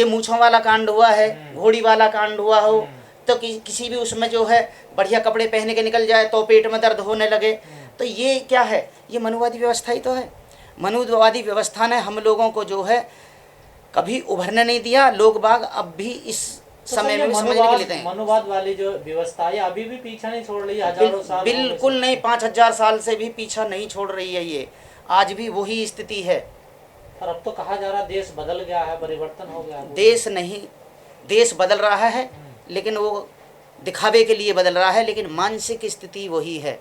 ये मूँछों वाला कांड हुआ है, घोड़ी वाला कांड हुआ हो, तो किसी भी उसमें जो है बढ़िया कपड़े पहने के निकल जाए तो पेट में दर्द होने लगे। तो ये क्या है? ये मनुवादी व्यवस्था ही तो है। मनुवादी व्यवस्था ने हम लोगों को जो है कभी उभरने नहीं दिया। लोग बाग अब भी इस समय में समझने के लिए मनुवाद वाली जो व्यवस्था है अभी भी पीछा नहीं छोड़ रही है, हजारों साल। बिल्कुल नहीं, 5000 साल से भी पीछा नहीं छोड़ रही है। ये आज भी वही स्थिति है। पर अब तो कहा जा रहा देश बदल गया है, परिवर्तन हो गया। देश नहीं, देश बदल रहा है लेकिन वो दिखावे के लिए बदल रहा है, लेकिन मानसिक स्थिति वही है,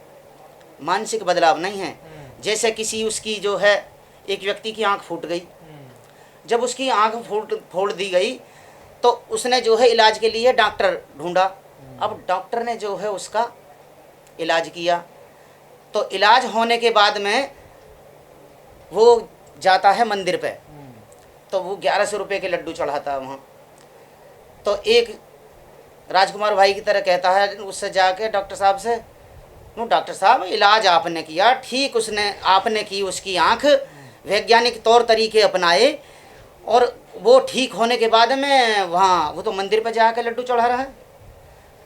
मानसिक बदलाव नहीं है। जैसे किसी उसकी जो है एक व्यक्ति की आंख फूट गई, जब उसकी आंख फोड़ दी गई तो उसने जो है इलाज के लिए डॉक्टर ढूंढा। अब डॉक्टर ने जो है उसका इलाज किया, तो इलाज होने के बाद में वो जाता है मंदिर पे, तो वो 1100 रुपये के लड्डू चढ़ाता है वहाँ। तो एक राजकुमार भाई की तरह कहता है उससे जाके डॉक्टर साहब से, नो डॉक्टर साहब इलाज आपने किया ठीक, उसने आपने की उसकी आँख, वैज्ञानिक तौर तरीके अपनाए और वो ठीक होने के बाद में वहाँ वो तो मंदिर पर जाके लड्डू चढ़ा रहा है।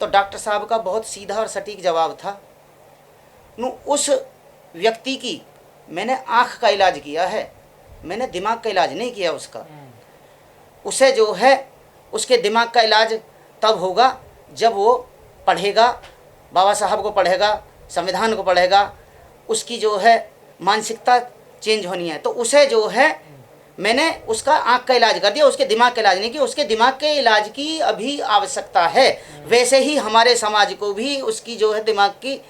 तो डॉक्टर साहब का बहुत सीधा और सटीक जवाब था, नो उस व्यक्ति की मैंने आँख का इलाज किया है, मैंने दिमाग का इलाज नहीं किया उसका। उसे जो है उसके दिमाग का इलाज तब होगा जब वो पढ़ेगा, बाबा साहब को पढ़ेगा, संविधान को पढ़ेगा, उसकी जो है मानसिकता चेंज होनी है। तो उसे जो है मैंने उसका आँख का इलाज कर दिया, उसके दिमाग का इलाज नहीं किया। उसके दिमाग के इलाज की अभी आवश्यकता है, वैसे ही हमारे समाज को भी उसकी जो है दिमाग की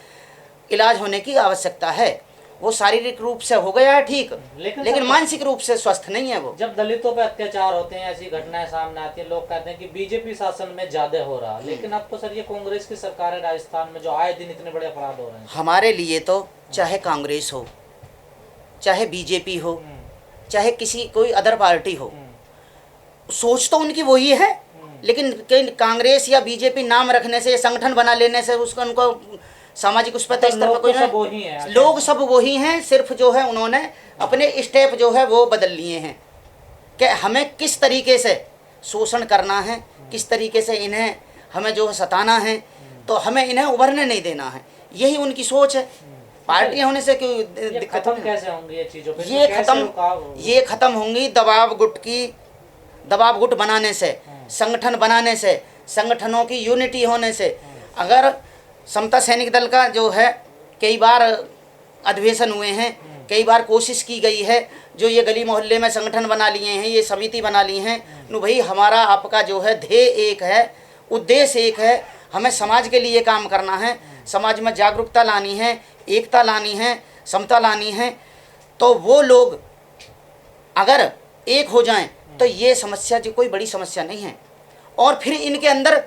इलाज होने की आवश्यकता है। वो शारीरिक रूप से हो गया है ठीक, लेकिन मानसिक रूप से स्वस्थ नहीं है वो। जब दलितों पे अत्याचार होते हैं, ऐसी घटनाएं सामने आती हैं, लोग कहते हैं कि बीजेपी शासन में ज्यादा हो रहा है, लेकिन अब तो सर ये कांग्रेस की सरकार है राजस्थान में, जो आए दिन इतने बड़े अपराध हो रहे हैं। हमारे लिए तो चाहे कांग्रेस हो, चाहे बीजेपी हो, चाहे किसी कोई अदर पार्टी हो, सोच तो उनकी वही है, लेकिन कांग्रेस या बीजेपी नाम रखने से, संगठन बना लेने से उसको उनको सामाजिक उस पर स्तर पर कोई नहीं, लोग सब वही हैं। सिर्फ जो है उन्होंने अपने स्टेप जो है वो बदल लिए हैं कि हमें किस तरीके से शोषण करना है, किस तरीके से इन्हें हमें जो है सताना है, तो हमें इन्हें उभरने नहीं देना है। यही उनकी सोच है। पार्टियां होने से क्यों दिक्कत कैसे होंगी ये चीज़ों पे? ये खत्म होंगी दबाव गुट बनाने से, संगठन बनाने से, संगठनों की यूनिटी होने से। अगर समता सैनिक दल का जो है कई बार अधिवेशन हुए हैं, कई बार कोशिश की गई है, जो ये गली मोहल्ले में संगठन बना लिए हैं, ये समिति बना ली हैं, नो भाई हमारा आपका जो है ध्येय एक है, उद्देश्य एक है, हमें समाज के लिए काम करना है, समाज में जागरूकता लानी है, एकता लानी है, समता लानी है। तो वो लोग अगर एक हो जाएं तो ये समस्या जो कोई बड़ी समस्या नहीं है, और फिर इनके अंदर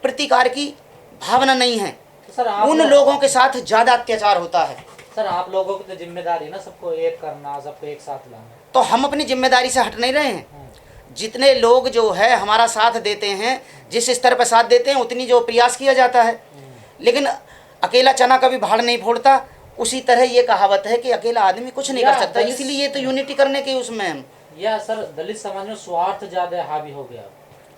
प्रतिकार की भावना नहीं है, उन लोगों के साथ ज़्यादा अत्याचार होता है। सर आप लोगों की तो जिम्मेदारी है ना सबको एक करना, सबको एक साथ लाना। तो हम अपनी जिम्मेदारी से हट नहीं रहे हैं। जितने लोग जो है हमारा साथ देते हैं, जिस स्तर पर साथ देते हैं, उतनी जो प्रयास किया जाता है, लेकिन अकेला चना कभी भाड़ नहीं फोड़ता। उसी तरह ये कहावत है कि अकेला आदमी कुछ नहीं कर सकता, इसीलिए तो यूनिटी करने के उसमें हम। या सर दलित समाज में स्वार्थ ज़्यादा हावी हो गया,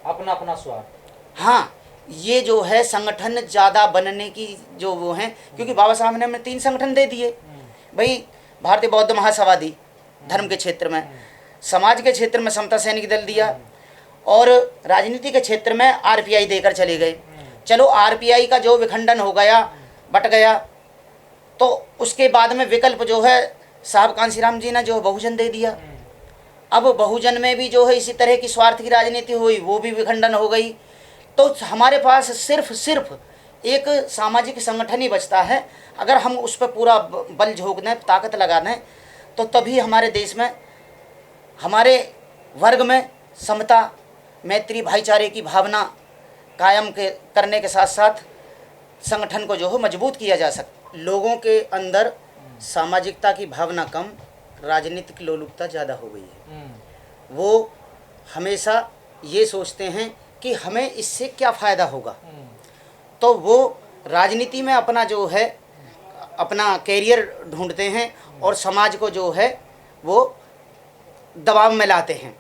अपना अपना स्वार्थ। हाँ, ये जो है संगठन ज़्यादा बनने की जो वो हैं, क्योंकि बाबा साहब ने हमें 3 संगठन दे दिए भाई। भारतीय बौद्ध महासभा दी धर्म के क्षेत्र में, समाज के क्षेत्र में समता सैनिक दल दिया, और राजनीति के क्षेत्र में आरपीआई देकर चले गए। चलो आरपीआई का जो विखंडन हो गया, बट गया, तो उसके बाद में विकल्प जो है साहब कांसीराम जी ने जो बहुजन दे दिया। अब बहुजन में भी जो है इसी तरह की स्वार्थ की राजनीति हुई, वो भी विखंडन हो गई। तो हमारे पास सिर्फ एक सामाजिक संगठन ही बचता है। अगर हम उस पर पूरा बल झोंक दें, ताकत लगा दें, तो तभी हमारे देश में, हमारे वर्ग में समता, मैत्री, भाईचारे की भावना कायम करने के साथ साथ संगठन को जो है मजबूत किया जा सकता। लोगों के अंदर सामाजिकता की भावना कम, राजनीतिक लोलुपता ज़्यादा हो गई है। वो हमेशा ये सोचते हैं कि हमें इससे क्या फ़ायदा होगा, तो वो राजनीति में अपना जो है अपना कैरियर ढूंढते हैं और समाज को जो है वो दबाव में लाते हैं।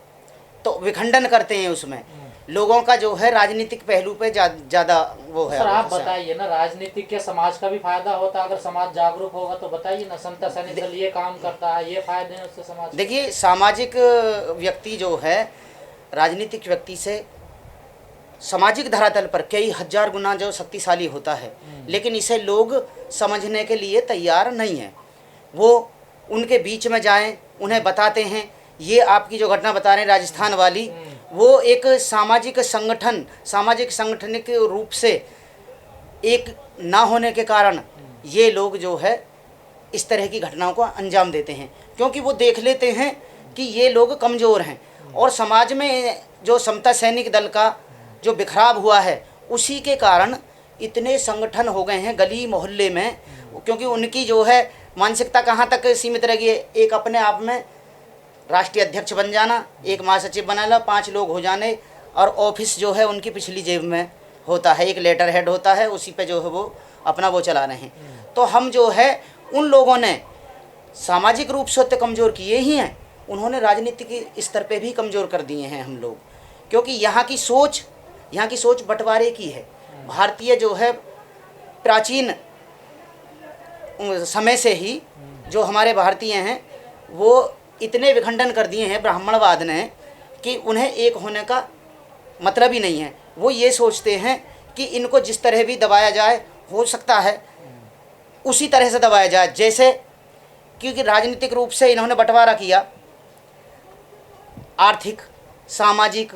तो विखंडन करते हैं उसमें। लोगों का जो है राजनीतिक पहलू पे ज़्यादा वो है। सर आप बताइए ना, राजनीति के समाज का भी फायदा होता है अगर समाज जागरूक होगा तो? बताइए ना, समता सैनिक दल ये काम करता है, ये फायदे हैं उससे समाज? देखिए, सामाजिक व्यक्ति जो है राजनीतिक व्यक्ति से सामाजिक धरातल पर कई हजार गुना जो शक्तिशाली होता है, लेकिन इसे लोग समझने के लिए तैयार नहीं है। वो उनके बीच में जाएं, उन्हें बताते हैं। ये आपकी जो घटना बता रहे हैं राजस्थान वाली, वो एक सामाजिक संगठनिक रूप से एक ना होने के कारण ये लोग जो है इस तरह की घटनाओं को अंजाम देते हैं, क्योंकि वो देख लेते हैं कि ये लोग कमज़ोर हैं। और समाज में जो समता सैनिक दल का जो बिखराव हुआ है, उसी के कारण इतने संगठन हो गए हैं गली मोहल्ले में, क्योंकि उनकी जो है मानसिकता कहाँ तक सीमित रह गई है। एक अपने आप में राष्ट्रीय अध्यक्ष बन जाना, एक महासचिव बनाना, 5 लोग हो जाने, और ऑफिस जो है उनकी पिछली जेब में होता है, एक लेटर हेड होता है, उसी पे जो है वो अपना वो चला रहे हैं। तो हम जो है उन लोगों ने सामाजिक रूप से तो कमज़ोर किए ही हैं, उन्होंने राजनीतिक स्तर पे भी कमज़ोर कर दिए हैं हम लोग, क्योंकि यहाँ की सोच बंटवारे की है। भारतीय जो है प्राचीन समय से ही जो हमारे भारतीय हैं वो इतने विखंडन कर दिए हैं ब्राह्मणवाद ने कि उन्हें एक होने का मतलब ही नहीं है। वो ये सोचते हैं कि इनको जिस तरह भी दबाया जाए, हो सकता है उसी तरह से दबाया जाए, जैसे क्योंकि राजनीतिक रूप से इन्होंने बंटवारा किया, आर्थिक, सामाजिक,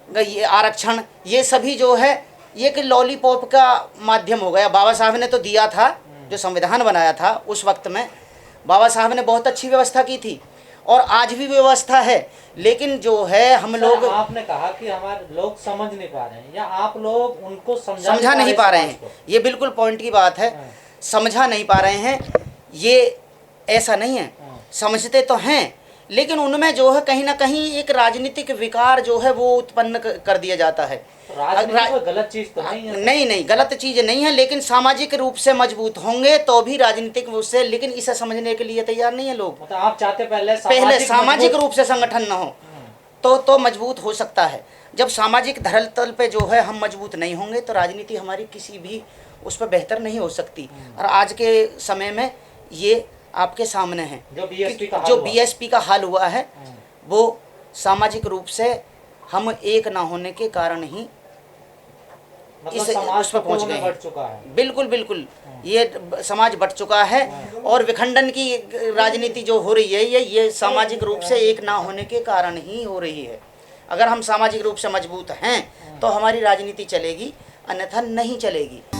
ये आरक्षण, ये सभी जो है ये कि लॉलीपॉप का माध्यम हो गया। बाबा साहब ने तो दिया था, जो संविधान बनाया था उस वक्त में बाबा साहब ने बहुत अच्छी व्यवस्था की थी, और आज भी व्यवस्था है, लेकिन जो है हम लोग, आपने कहा कि हमारे लोग समझ नहीं पा रहे हैं, या आप लोग उनको समझा नहीं पा रहे हैं। ये बिल्कुल पॉइंट की बात है, समझा नहीं पा रहे हैं। ये ऐसा नहीं है, समझते तो हैं, लेकिन उनमें जो है कहीं ना कहीं एक राजनीतिक विकार जो है वो उत्पन्न कर दिया जाता है। गलत चीज तो नहीं है? नहीं, गलत चीज नहीं है, लेकिन सामाजिक रूप से मजबूत होंगे तो भी राजनीतिक रूप से, लेकिन इसे समझने के लिए तैयार नहीं है लोग। मतलब आप चाहते पहले सामाजिक रूप से संगठन न हो तो मजबूत हो सकता है। जब सामाजिक धरातल पे जो है हम मजबूत नहीं होंगे तो राजनीति हमारी किसी भी उस पर बेहतर नहीं हो सकती। और आज के समय में ये आपके सामने है जो बीएसपी का हाल हुआ है, वो सामाजिक रूप से हम एक ना होने के कारण ही मतलब इस समाज उस पर पहुंच गए बढ़ चुका है। बिल्कुल ये समाज बढ़ चुका है, और विखंडन की राजनीति जो हो रही है ये सामाजिक रूप से एक ना होने के कारण ही हो रही है। अगर हम सामाजिक रूप से मजबूत हैं तो हमारी राजनीति चलेगी, अन्यथा नहीं चलेगी।